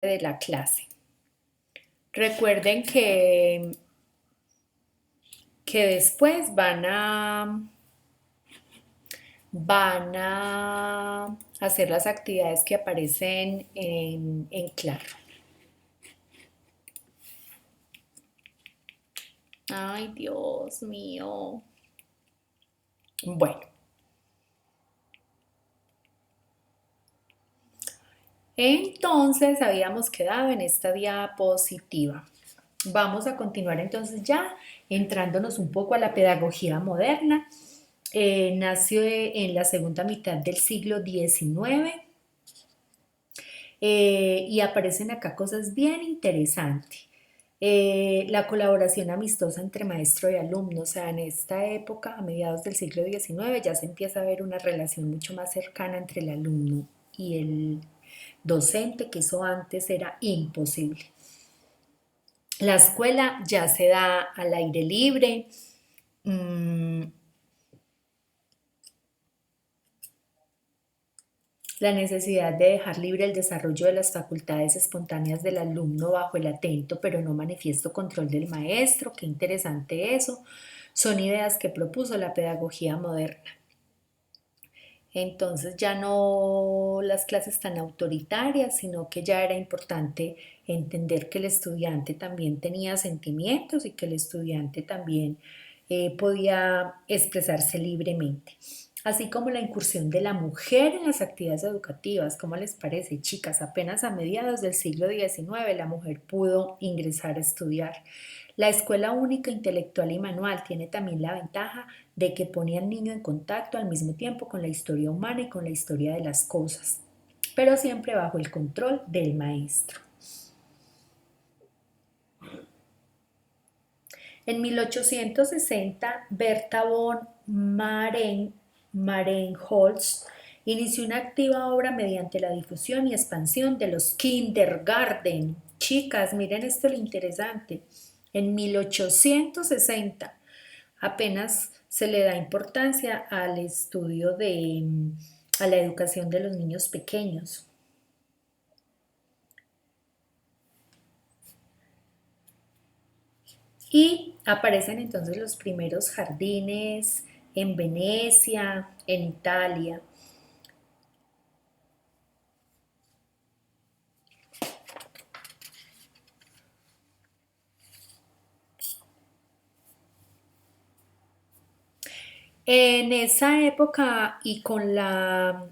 de la clase. Recuerden que después van a hacer las actividades que aparecen en claro. Ay, Dios mío. Bueno, entonces habíamos quedado en esta diapositiva. Vamos a continuar entonces ya entrándonos un poco a la pedagogía moderna. Nació en la segunda mitad del siglo XIX y aparecen acá cosas bien interesantes. La colaboración amistosa entre maestro y alumno, o sea, en esta época, a mediados del siglo XIX, ya se empieza a ver una relación mucho más cercana entre el alumno y el docente, que eso antes era imposible. La escuela ya se da al aire libre. mm, La necesidad de dejar libre el desarrollo de las facultades espontáneas del alumno bajo el atento pero no manifiesto control del maestro, qué interesante eso, son ideas que propuso la pedagogía moderna. Entonces ya no las clases tan autoritarias, sino que ya era importante entender que el estudiante también tenía sentimientos y que el estudiante también podía expresarse libremente. Así como la incursión de la mujer en las actividades educativas. ¿Cómo les parece, chicas? Apenas a mediados del siglo XIX la mujer pudo ingresar a estudiar. La escuela única intelectual y manual tiene también la ventaja de que pone al niño en contacto al mismo tiempo con la historia humana y con la historia de las cosas, pero siempre bajo el control del maestro. En 1860, Berta von Marenholtz inició una activa obra mediante la difusión y expansión de los kindergarten. Chicas, miren esto lo interesante. En 1860 apenas se le da importancia al estudio a la educación de los niños pequeños. Y aparecen entonces los primeros jardines en Venecia, en Italia. En esa época y con la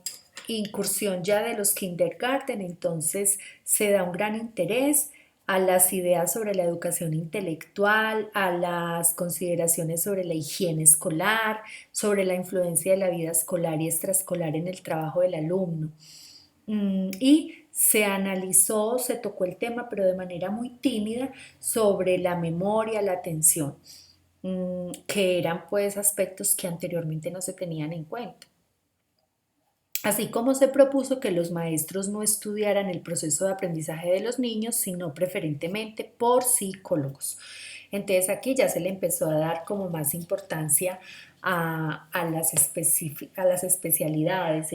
incursión ya de los kindergarten, entonces se da un gran interés a las ideas sobre la educación intelectual, a las consideraciones sobre la higiene escolar, sobre la influencia de la vida escolar y extraescolar en el trabajo del alumno. Y se analizó, se tocó el tema, pero de manera muy tímida, sobre la memoria, la atención, que eran pues aspectos que anteriormente no se tenían en cuenta. Así como se propuso que los maestros no estudiaran el proceso de aprendizaje de los niños, sino preferentemente por psicólogos. Entonces aquí ya se le empezó a dar como más importancia a las especialidades,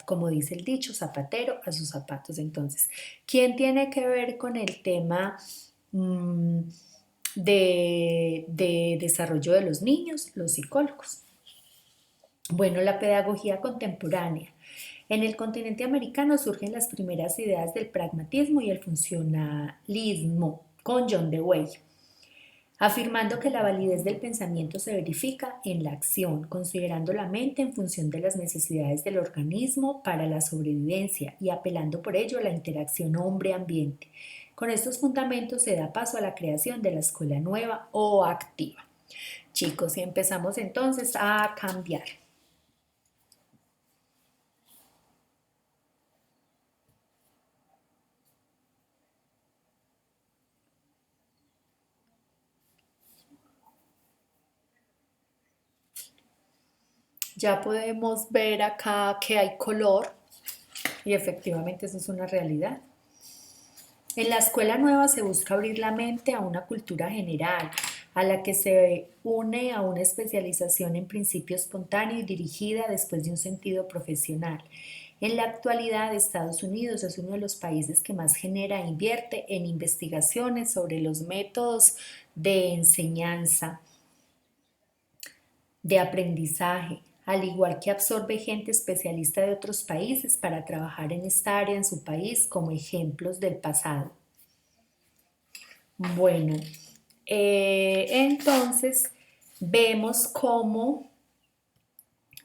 como dice el dicho, zapatero a sus zapatos. Entonces, ¿quién tiene que ver con el tema mm, de desarrollo de los niños? Los psicólogos. Bueno, la pedagogía contemporánea. En el continente americano surgen las primeras ideas del pragmatismo y el funcionalismo con John Dewey, afirmando que la validez del pensamiento se verifica en la acción, considerando la mente en función de las necesidades del organismo para la sobrevivencia y apelando por ello a la interacción hombre-ambiente. Con estos fundamentos se da paso a la creación de la escuela nueva o activa. Chicos, y empezamos entonces a cambiar. Ya podemos ver acá que hay color y efectivamente eso es una realidad. En la escuela nueva se busca abrir la mente a una cultura general, a la que se une a una especialización en principio espontáneo y dirigida después de un sentido profesional. En la actualidad, Estados Unidos es uno de los países que más genera e invierte en investigaciones sobre los métodos de enseñanza, de aprendizaje, al igual que absorbe gente especialista de otros países para trabajar en esta área en su país como ejemplos del pasado. Bueno, entonces vemos cómo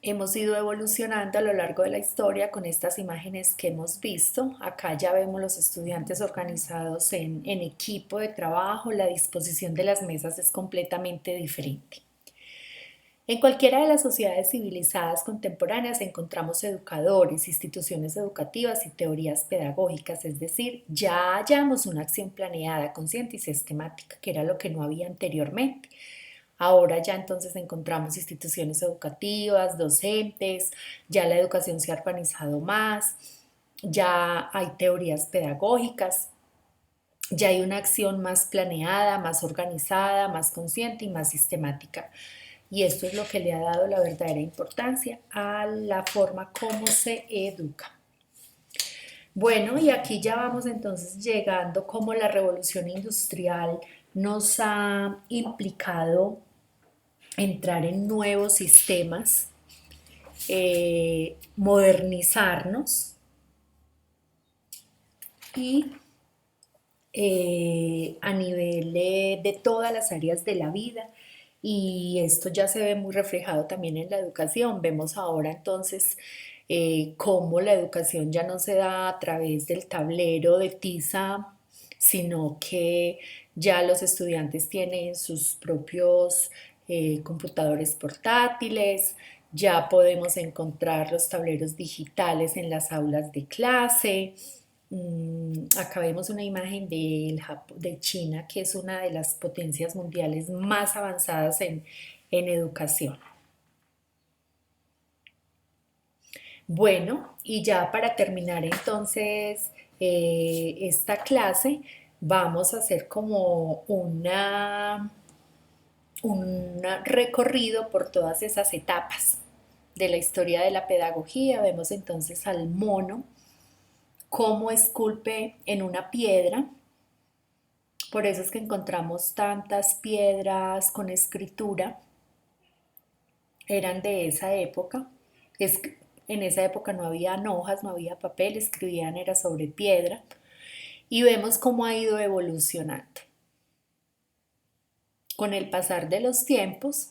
hemos ido evolucionando a lo largo de la historia con estas imágenes que hemos visto. Acá ya vemos los estudiantes organizados en equipo de trabajo, la disposición de las mesas es completamente diferente. En cualquiera de las sociedades civilizadas contemporáneas encontramos educadores, instituciones educativas y teorías pedagógicas, es decir, ya hallamos una acción planeada, consciente y sistemática, que era lo que no había anteriormente. Ahora ya entonces encontramos instituciones educativas, docentes, ya la educación se ha urbanizado más, ya hay teorías pedagógicas, ya hay una acción más planeada, más organizada, más consciente y más sistemática. Y esto es lo que le ha dado la verdadera importancia a la forma como se educa. Bueno, y aquí ya vamos entonces llegando como la revolución industrial nos ha implicado entrar en nuevos sistemas, modernizarnos y a nivel de todas las áreas de la vida. Y esto ya se ve muy reflejado también en la educación. Vemos ahora entonces cómo la educación ya no se da a través del tablero de tiza, sino que ya los estudiantes tienen sus propios computadores portátiles, ya podemos encontrar los tableros digitales en las aulas de clase. Acá vemos una imagen de China, que es una de las potencias mundiales más avanzadas en educación. Bueno, y ya para terminar entonces esta clase, vamos a hacer como un recorrido por todas esas etapas de la historia de la pedagogía. Vemos entonces al mono cómo esculpe en una piedra. Por eso es que encontramos tantas piedras con escritura. Eran de esa época. En esa época no había hojas, no había papel, escribían era sobre piedra. Y vemos cómo ha ido evolucionando. Con el pasar de los tiempos,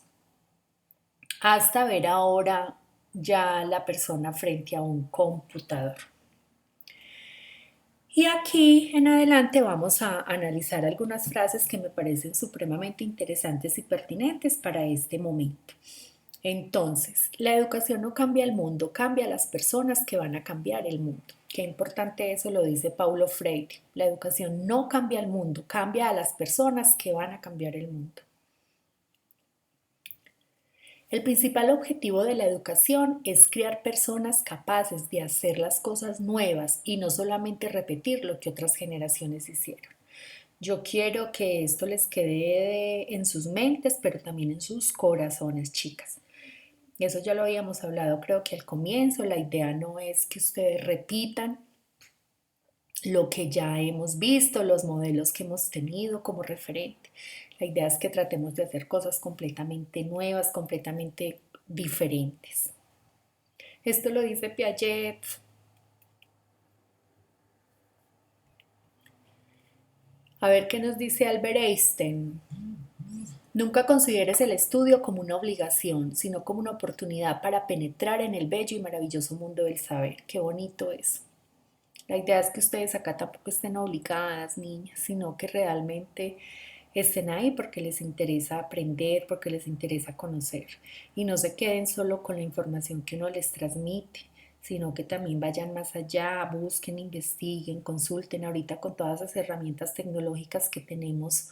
hasta ver ahora ya la persona frente a un computador. Y aquí en adelante vamos a analizar algunas frases que me parecen supremamente interesantes y pertinentes para este momento. Entonces, la educación no cambia el mundo, cambia a las personas que van a cambiar el mundo. Qué importante eso lo dice Paulo Freire. La educación no cambia el mundo, cambia a las personas que van a cambiar el mundo. El principal objetivo de la educación es crear personas capaces de hacer las cosas nuevas y no solamente repetir lo que otras generaciones hicieron. Yo quiero que esto les quede en sus mentes, pero también en sus corazones, chicas. Eso ya lo habíamos hablado, creo que al comienzo. La idea no es que ustedes repitan lo que ya hemos visto, los modelos que hemos tenido como referente. La idea es que tratemos de hacer cosas completamente nuevas, completamente diferentes. Esto lo dice Piaget. A ver qué nos dice Albert Einstein. Nunca consideres el estudio como una obligación, sino como una oportunidad para penetrar en el bello y maravilloso mundo del saber. Qué bonito es. La idea es que ustedes acá tampoco estén obligadas, niñas, sino que realmente estén ahí porque les interesa aprender, porque les interesa conocer y no se queden solo con la información que uno les transmite, sino que también vayan más allá, busquen, investiguen, consulten ahorita con todas las herramientas tecnológicas que tenemos,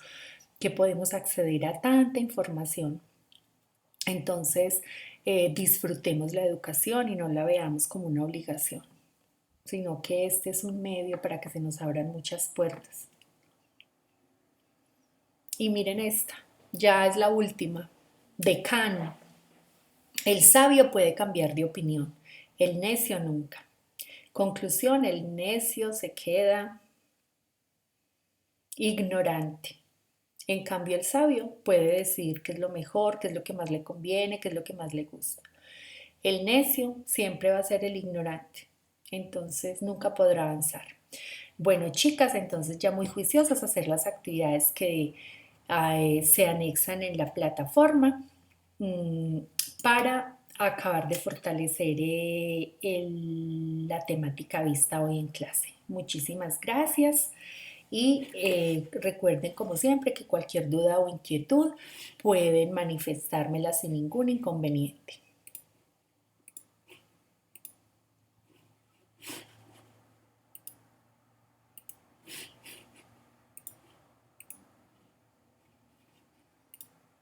que podemos acceder a tanta información. Entonces, disfrutemos la educación y no la veamos como una obligación, sino que este es un medio para que se nos abran muchas puertas. Y miren esta, ya es la última, de Kant. El sabio puede cambiar de opinión, el necio nunca. Conclusión, el necio se queda ignorante. En cambio, el sabio puede decir qué es lo mejor, qué es lo que más le conviene, qué es lo que más le gusta. El necio siempre va a ser el ignorante, entonces nunca podrá avanzar. Bueno, chicas, entonces ya muy juiciosas a hacer las actividades que se anexan en la plataforma mm, para acabar de fortalecer la temática vista hoy en clase. Muchísimas gracias y recuerden como siempre que cualquier duda o inquietud pueden manifestármela sin ningún inconveniente.